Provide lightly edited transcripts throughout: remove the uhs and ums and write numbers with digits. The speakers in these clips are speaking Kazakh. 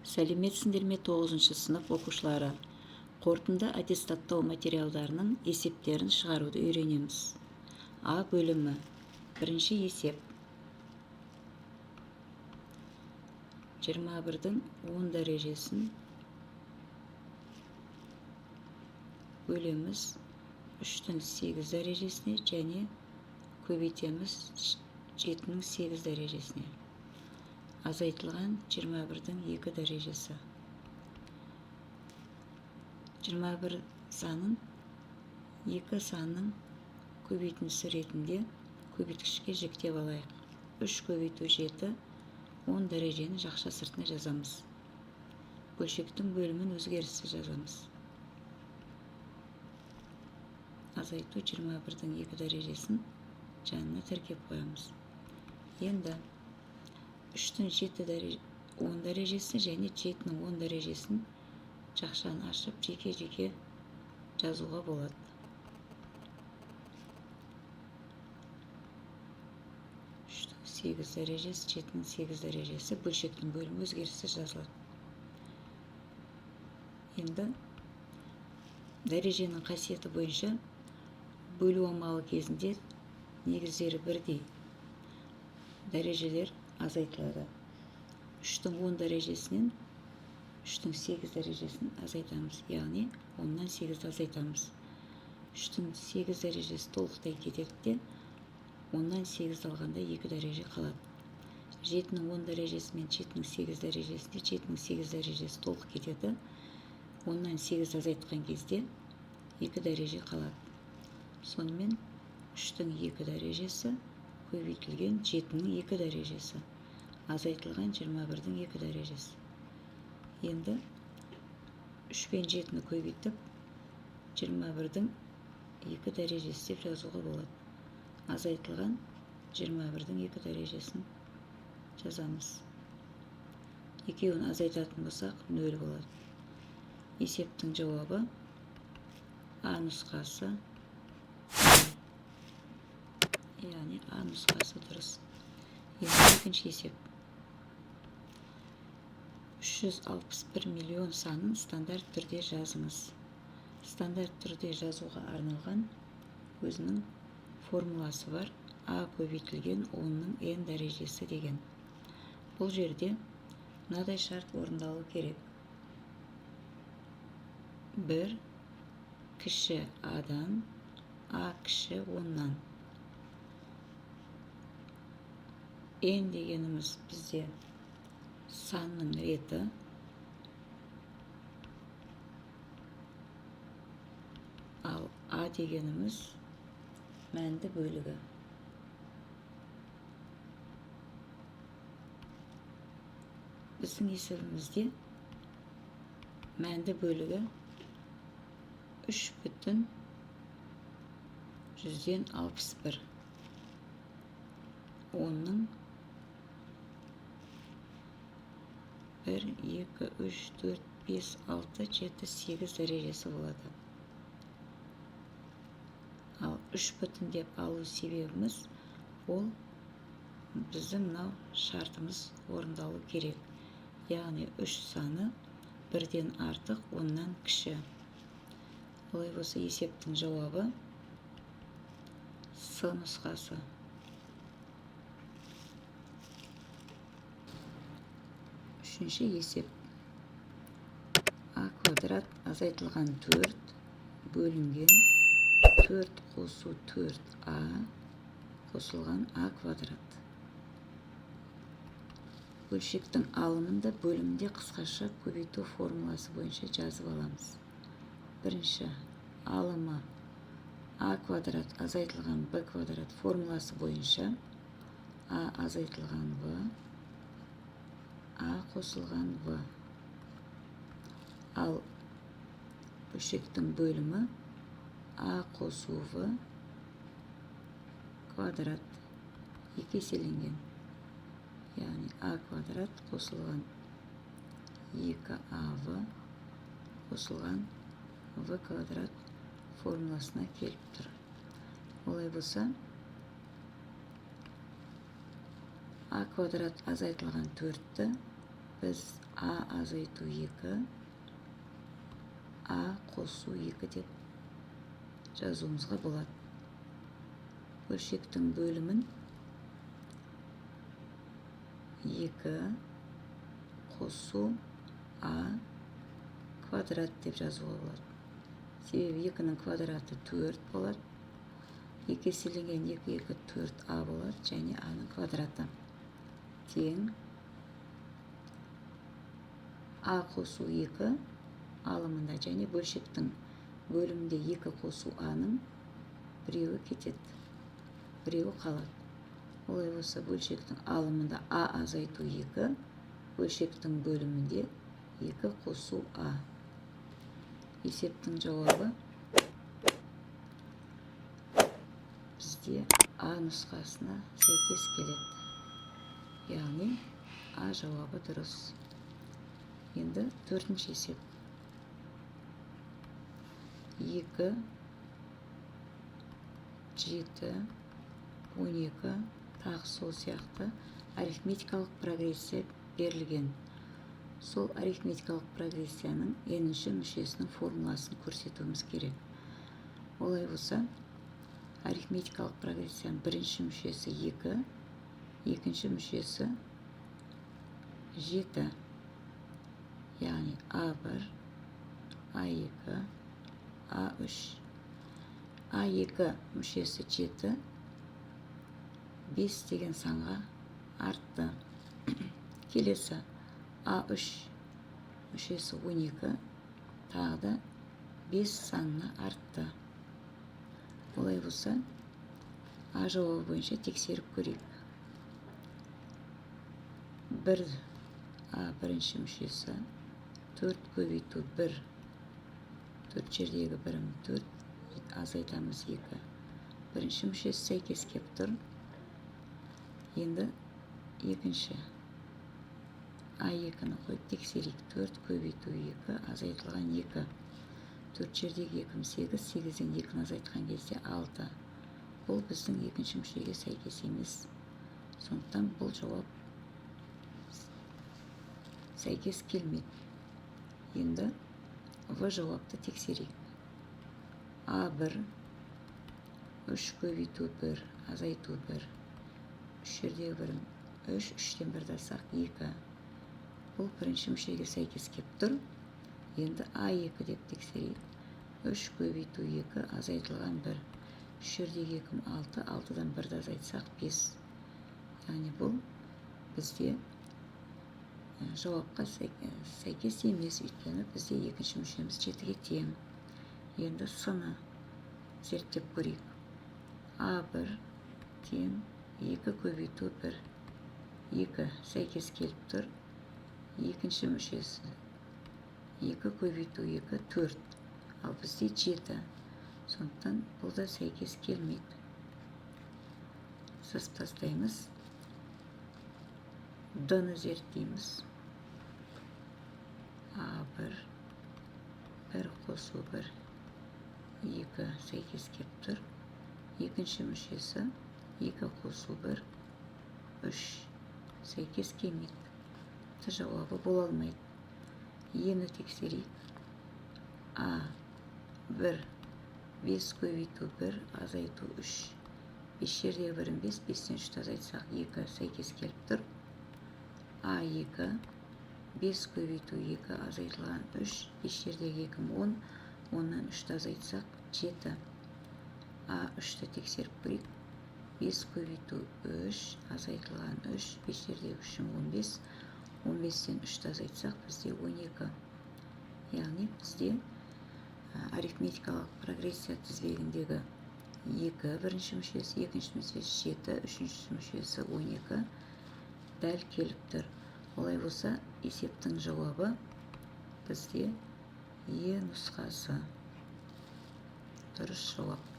Сәлеметсіңдер ме 9-шы сынып оқушылары? Қорытынды аттестаттау материалдарының есептерін шығаруды үйренеміз. А бөлімі. Бірінші есеп. 21-дің 10 дәрежесін бөлеміз 3-дің 8 дәрежесіне және көбейтеміз 7-ның 8 дәрежесіне. Азайтылған 21-дің 2 дәрежесі. 21 санын 2 санның көбейтіндісі ретінде көбейткішке жіктеп алайық. 3 көбейту 7, 10 дәрежені жақша сыртына жазамыз. Бөлшектің бөлімін өзгерісі жазамыз. Азайту 21-дің 2 дәрежесін жанына тіркеп қоямыз. Енді 3-дің 10 дәрежесін және 7-ның 10 дәрежесін жақшаны ашып жеке-жеке жазуға болады. 3-дің 8 дәрежесі, 7-ның 8 дәрежесі бөлшектің бөлімі өзгерісі жазылады. Енді дәреженің қасиеті бойынша бөлу амалы кезінде негіздері бірдей. Дәрежелер азайтылады. 3-дің 10 дәрежесінен 3-дің 8 дәрежесін азайтамыз. Яғни 10-нан 8 азайтамыз. 3-дің 8 дәрежесі толықтай кетеді, 10-нан 8 алғанда 2 дәреже қалады. 7-ның 10 дәрежесі мен 7-ның 8 дәрежесінде 7-ның 8 дәрежесі толық кетеді. 10-нан 8 азайтқан кезде 2 дәреже қалады. Сонымен 3-дің 2 дәрежесі көбейтілген 7-ның 2 дәрежесі. Азайтылған 21-дің 2 дәрежесі. Енді 3 пен 7-ні көбейтіп 21-дің 2 дәрежесі деп жазуға болады. Азайтылған 21-дің 2 дәрежесін жазамыз. Екеуін азайтатын болсақ 0 болады. Есептің жауабы А нұсқасы, яғни А нұсқасы дұрыс. Енді екінші есеп. 361 миллион санын стандарт түрде жазыңыз. Стандарт түрде жазуға арналған өзінің формуласы бар. А көбейтілген 10-ның n дәрежесі деген. Бұл жерде мынадай шарт орындалу керек. 1 кіші А-дан А кіші 10-нан. n дегеніміз бізде санның реті. Ал А дегеніміз мәнді бөлігі. Біздің есебімізде мәнді бөлігі 3,61. 10-ның 1, 2, 3, 4, 5, 6, 7, 8 дәрежесі болады. Ал 3 деп алу себебіміз ол біздің мынау шартымыз орындалу керек. Яғни 3 саны 1-ден артық 10-нан кіші. Олай болса есептің жауабы С нұсқасы. Үшінші есеп. А квадрат азайтылған 4 бөлінген 4 қосу 4А қосылған А квадрат. Бөлшектің алымында бөлімінде қысқаша көбейту формуласы бойынша жазып аламыз. Бірінші алымы А квадрат азайтылған Б квадрат формуласы бойынша А азайтылған В, А қосылған В. Ал бөлшектің бөлімі А қосу В квадрат 2 еселенген. Яғни А квадрат қосылған 2АВ қосылған В квадрат формуласына келіп тұр. Олай болса А квадрат азайтылған 4-ті біз а азайту 2, а қосу 2 деп жазуымызға болады. Бөлшектің бөлімін 2 қосу а квадрат деп жазуға болады. Себебі 2-ның квадраты 4 болады. 2 еселенген 2, 4 а болады, және а-ның квадраты тең а қосу 2 алымында, және бөлшектің бөлімінде 2 қосу а-ның біреуі кетеді, біреуі қалады. Олай болса, бөлшектің алымында а азайту 2, бөлшектің бөлімінде 2 қосу а. Есептің жауабы бізде а нұсқасына сәйкес келеді. Яғни а жауабы дұрыс. Енді төртінші есеп. 2, 7, 12 тағы сол сияқты арифметикалық прогрессия берілген. Сол арифметикалық прогрессияның n-ші мүшесінің формуласын көрсетуіміз керек. Олай болса, арифметикалық прогрессияның бірінші мүшесі 2, екінші мүшесі 7. Яғни А1, А2, А3. А2 мүшесі 7, 5 деген санға артты. Келесі А3 мүшесі 12, тағы да 5 санына артты. Олай болса, А жауабы бойынша тексеріп көрейік. 1 А бірінші мүшесі 4 көбейту 1, 4 жердегі бірім 4, азайтамыз 2. Бірінші мүшесі сәйкес кеп тұр. Енді екінші А2-ні қойып тексерейік. 4 көбейту 2, азайтылған 2. 4 жердегі 2 8, 8-ден 2-ні азайтқан кезде 6. Бұл біздің екінші мүшеге сәйкес емес. Сондықтан бұл жауап сәйкес келмейді. Енді В жауапты тексерейік. А1, 3 көбейту 1, азайту 1. 3 жердегі бірім 3, 3-тен 1 алсақ 2. Бұл бірінші мүшеге сәйкес кеп тұр. Енді А2 деп тексерейік. 3 көбейту 2, азайтылған 1. 3 жердегі 2 6, 6-дан 1-ді азайтсақ 5. Яғни бұл бізде жауапқа сәйкес емес, өйткені бізде екінші мүшеміз 7-ге тең. Енді С-ны зерттеп көрейік. А1 тең 2 көбейту 1, 2 сәйкес келіп тұр. Екінші мүшесі 2 көбейту 2, 4. Ал бізде 7. Сондықтан бұл да сәйкес келмейді. Сыз тастаймыз. Д-ны зерттейміз. А1, 1 қосу 1, 2 сәйкес кеп тұр. Екінші мүшесі 2 қосу 1, 3 сәйкес келмейді. Жауабы бола алмайды. Ені тексерейік. А1, 5 көбейту 1, азайту 3. 5 жердегі бірім 5, 5-тен 3-ті азайтсақ 2 сәйкес келіп тұр. А2, 5 көбейту 2, азайтылған 3. 5 жердегі 2 10, 10-нан 3-ті азайтсақ 7. А3-ті тексеріп көрейік. 5 көбейту 3, азайтылған 3. 5 жердегі 3 15. 15-тен 3-ті азайтсақ бізде 12. Яғни бізде арифметикалық прогрессия тізбегіндегі 2 бірінші мүшесі, екінші мүшесі 7, үшінші мүшесі 12 дәл келіп тұр. Олай болса, есептің жауабы бізде Е нұсқасы. Дұрыс жауап.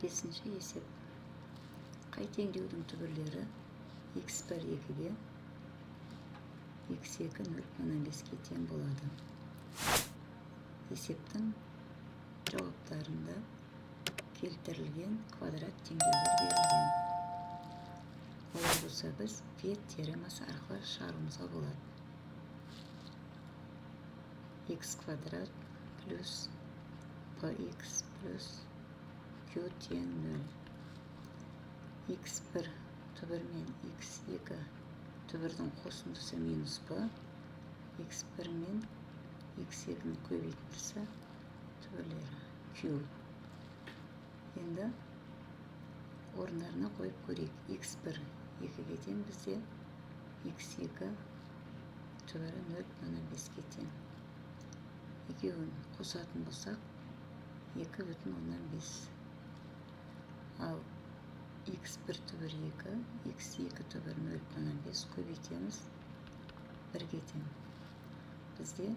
5-ші есеп. Қай теңдеудің түбірлері x1 2-ге, x2 0,5-ге тең болады. Есептің жауаптарында келтірілген квадрат теңдеулер берілген. Олай болса біз v теоремасы арқылы шығаруымызға болады. X квадрат плюс px плюс q тең 0. x1 түбір мен x2 түбірдің қосындысы минус p, x1 мен x2-ның көбейтіндісі түбірлері q. Енді орындарына қойып көрейік. x1 2-ге тең бізде, x2 түбірі 0,5-ге тең. Екеуін қосатын болсақ 2,5. Ал x1 түбір 2, x2 түбір 0,5 көбейтеміз 1-ге тең. Бізде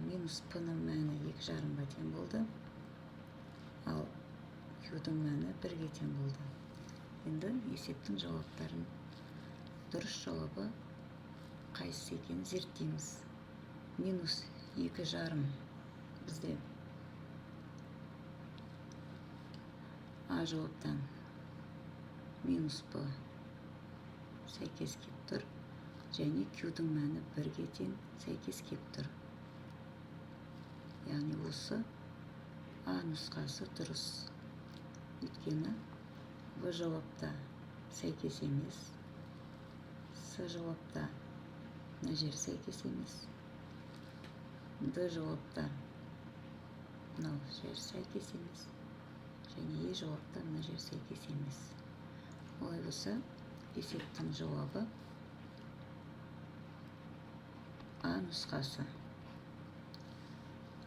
минус p-ның мәні 2,5-ға тең болды. Ал q-дің мәні 1-ге тең болды. Енді есептің жауаптарын, дұрыс жауабы қайсысы екенін зерттейміз. Минус 2,5 бізде А жауаптан минус p сәйкес кеп тұр, және q-дің мәні 1-ге тең сәйкес кеп тұр. Яғни осы А нұсқасы дұрыс. Өйткені В жауапта сәйкес емес, С жауапта мына жер сәйкес емес, Д жауапта мынау жер сәйкес емес, және Е жауапта мына жер сәйкес емес. Олай болса, есептің жауабы А нұсқасы.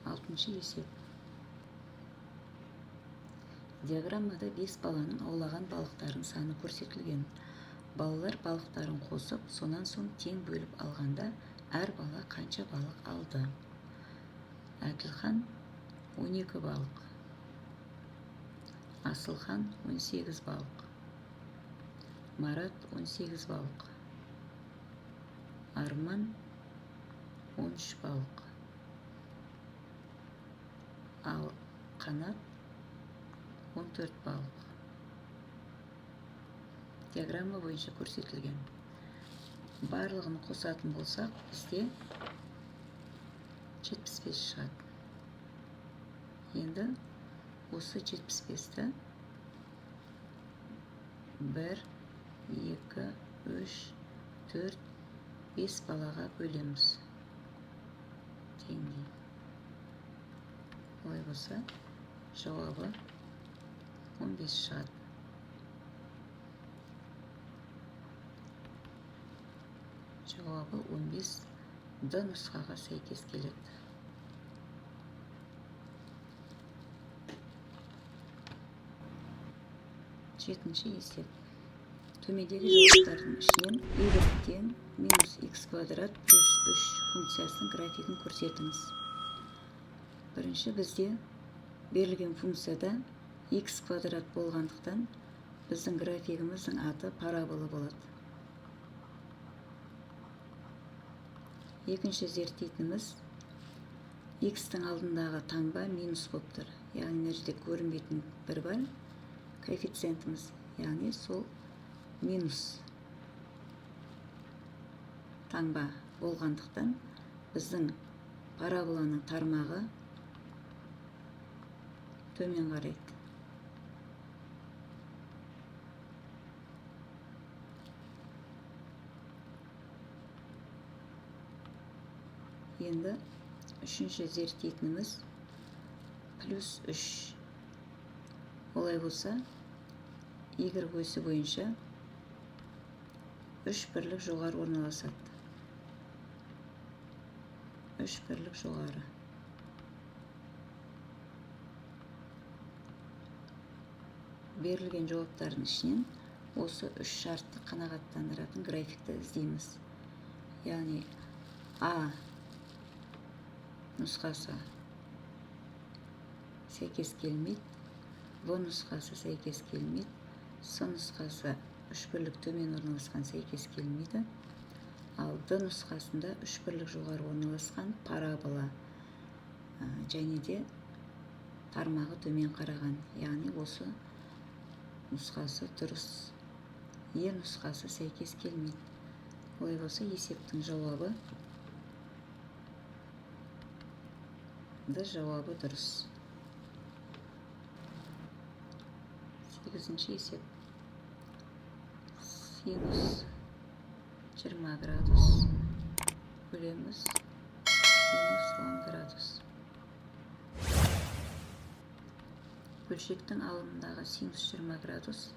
6-шы есеп. Диаграммада 5 баланың аулаған балықтарын саны көрсетілген. Балалар балықтарын қосып, сонан соң тең бөліп алғанда, әр бала қанша балық алды? Әділхан 12 балық, Асылхан 18 балық, Марат 18 балық, Арман 13 балық, ал Қанат 14 балық. Диаграмма бойынша көрсетілген. Барлығын қосатын болсақ, бізде 75 шығады. Енді осы 75-ті 1, 2, 3, 4, 5 балаға бөлеміз. Теңдей. Олай болса, жауабы 15 шығады. Жауабы 15 Д нұсқаға сәйкес келеді. 7-ші есеп. Төмендегі жауаптардың ішінен y тең минус x квадрат плюс 3 функциясының графигін көрсетіңіз. Бірінші бізде берілген функцияда x квадрат болғандықтан біздің графигіміздің аты парабола болады. Екінші зерттейтініміз x-тің алдындағы таңба минус болып тұр. Яғни мына жерде көрінбейтін бір бар, коэффициентіміз, яғни сол минус таңба болғандықтан біздің параболаның тармағы төмен қарайды. Енді үшінші зерттейтініміз плюс 3. Олай болса, y осі бойынша 3 бірлік жоғары орналасады. 3 бірлік жоғары. Берілген жауаптардың ішінен осы 3 шартты қанағаттандыратын графикті іздейміз. Яғни А нұсқасы сәйкес келмейді, В нұсқасы сәйкес келмейді, С нұсқасы 3 бірлік төмен орналасқан сәйкес келмейді, ал Д нұсқасында 3 бірлік жоғары орналасқан парабола және де тармағы төмен қараған. Яғни осы нұсқасы дұрыс. Е нұсқасы сәйкес келмейді. Олай болса, есептің жауабы жауабы дұрыс. 8-ші есеп. Синус 20 градус бөлеміз синус 10 градус. Бөлшектің алымындағы синус 20 градус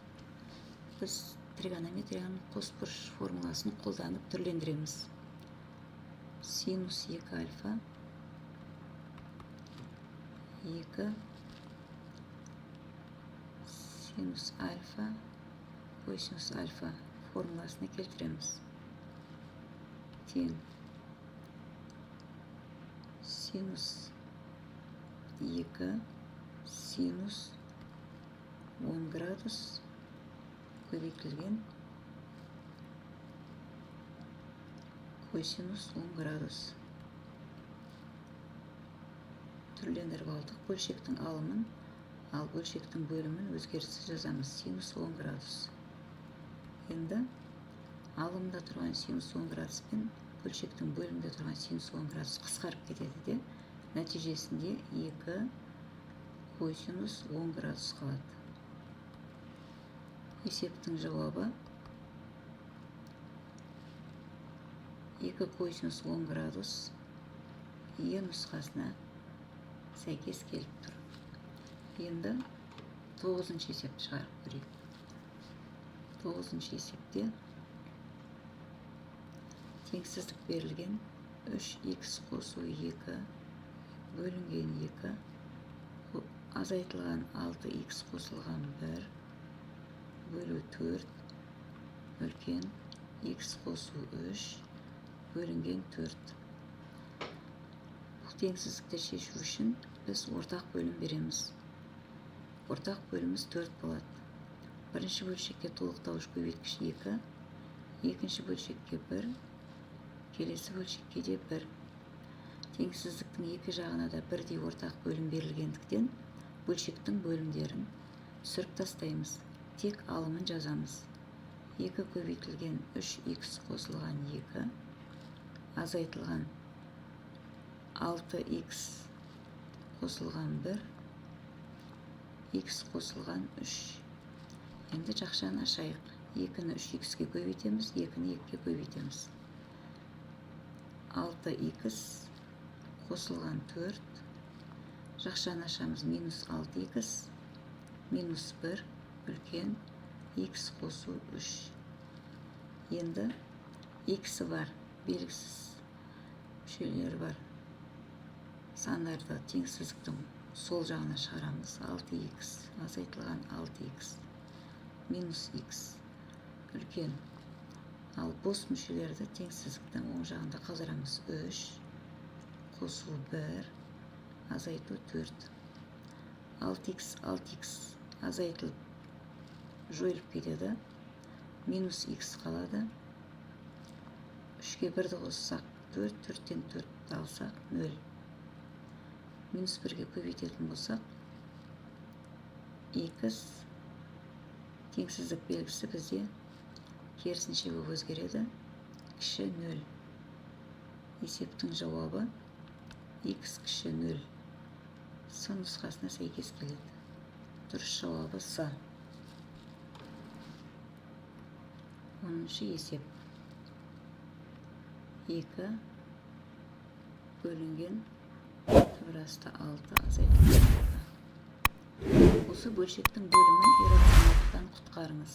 біз тригонометрияның қосбұрыш формуласын қолданып түрлендіреміз. Синус 2 альфа 2 синус альфа косинус альфа формуласына келтіреміз. Тең синус 2 синус 10 градус көбейтілген косинус 10 градус. Түрлендіріп алдық. Бөлшектің алымын, ал бөлшектің бөлімін өзгеріссіз жазамыз. Синус 10 градус. Енді алымда тұрған синус 10 градус пен бөлшектің бөлімде тұрған синус 10 градус қысқарып кетеді де, нәтижесінде 2 косинус 10 градус қалады. Есептің жауабы 2 косинус 10 градус Е нұсқасына сәйкес келіп тұр. Енді 9-ші есепті шығарып көрейік. 9-ші есепте теңсіздік берілген 3х қосу 2 бөлінген 2 азайтылған 6х қосылған 1 бөлу 4 үлкен х қосу 3 бөлінген 4. Бұл теңсіздікті шешу үшін біз ортақ бөлім береміз. Ортақ бөліміз 4 болады. Бірінші бөлшекке толықтауыш көбейткіш 2, екінші бөлшекке 1, келесі бөлшекке де 1. Теңсіздіктің екі жағына да бірдей ортақ бөлім берілгендіктен бөлшектің бөлімдерін түсіріп тастаймыз. Тек алымын жазамыз. 2 көбейтілген 3х қосылған 2 азайтылған 6х қосылған 1 х қосылған 3. Енді жақшаны ашайық. 2-ні 3х-ке көбейтеміз, 2-ні 2-ке көбейтеміз. 6х қосылған 4. Жақшаны ашамыз. Минус 6х минус 1 үлкен х қосу 3. Енді х бар, белгісіз мүшелері бар сандарды теңсіздіктің сол жағына шығарамыз. 6х азайтылған 6х минус х үлкен. Ал бос мүшелерді теңсіздіктің оң жағында қалдырамыз. 3 қосу 1 азайту 4. 6х азайтылып жойылып кетеді. Минус х қалады. 3-ке 1-ді қоссақ 4, 4-тен 4-ті алсақ 0. Минус 1-ге көбейтетін болсақ х теңсіздік белгісі бізде керісінше болып өзгереді. Кіші 0. Есептің жауабы х кіші 0. С нұсқасына сәйкес келеді. Дұрыс жауабы С. 10-ші есеп. 2 бөлінген түбірасты 6 азайтылған. Осы бөлшектің бөлімін иррационалдықтан құтқарыңыз.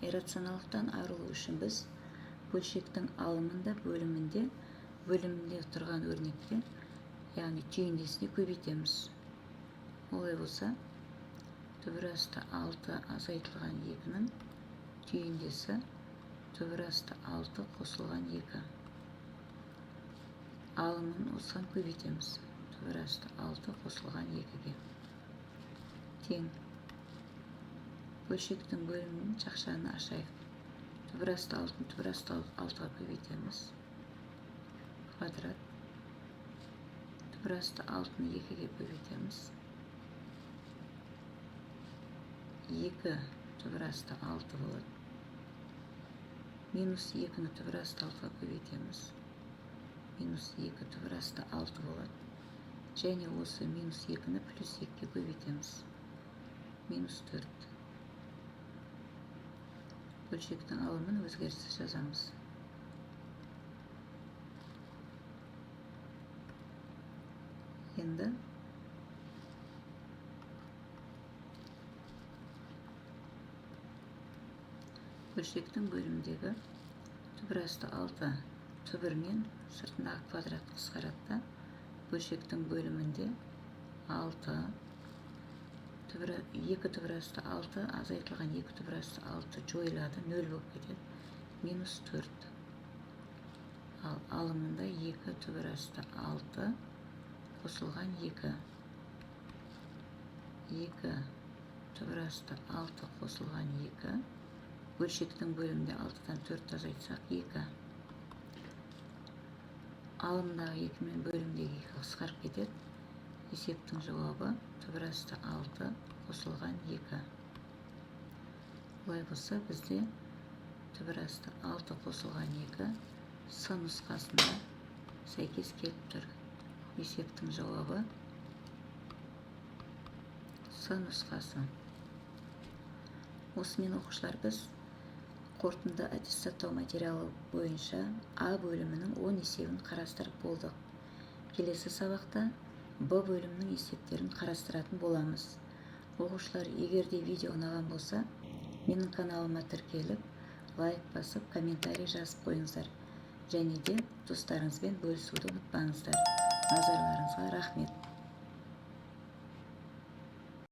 Иррационалдықтан арылу үшін біз бөлшектің алымында бөлімінде тұрған өрнекте, яғни түйіндесіне көбейтеміз. Олай болса, түбірасты 6 азайтылған 2-ның түйіндесі түбірасты 6 қосылған 2. Алымын осыған көбейтеміз. Түбірасты 6 қосылған 2-ге. Тең. Бөлшектің бөлімінің жақшаны ашайық. Түбірасты 6-ға көбейтеміз. Квадрат. Түбірасты 6-ны 2-ге көбейтеміз. 2 түбірасты 6 болады. минус 2-ні түбір асты 6-ға көбейтеміз. Минус 2 түбір асты 6 болады. Және осы минус 2-ні плюс 2-ге көбейтеміз. Минус 4. Бөлшектің алымын өзгеріссіз жазамыз. Енді бөлшектің бөлімдегі түбір асты 6 түбірмен сыртындағы квадрат қысқарады. Бөлшектің бөлімінде 2 түбір асты 6 азайтылған 2 түбір асты 6 жойылады, 0 болып кетеді. Минус 4. Ал алымында 2 түбір асты 6 қосылған 2. 2 түбір асты 6 қосылған 2. Бөлшектің бөлімінде 6-дан 4 азайтсақ 2. Алымдағы 2 мен бөлімдегі 2 қысқарып кетеді. Есептің жауабы түбір асты 6 қосылған 2. Бұлай болса бізде түбір асты 6 қосылған 2 С нұсқасына сәйкес келіп тұр. Есептің жауабы С нұсқасы. Осымен оқушылар біз қорытынды аттестаттау материалы бойынша А бөлімінің 10 есебін қарастырып болдық. Келесі сабақта Б бөлімінің есептерін қарастыратын боламыз. Оқушылар, егер де видео ұнаған болса, менің каналыма тіркеліп, лайк басып, комментарий жазып қойыңыздар. Және де достарыңызбен бөлісуді ұмытпаңыздар. Назарларыңызға рахмет.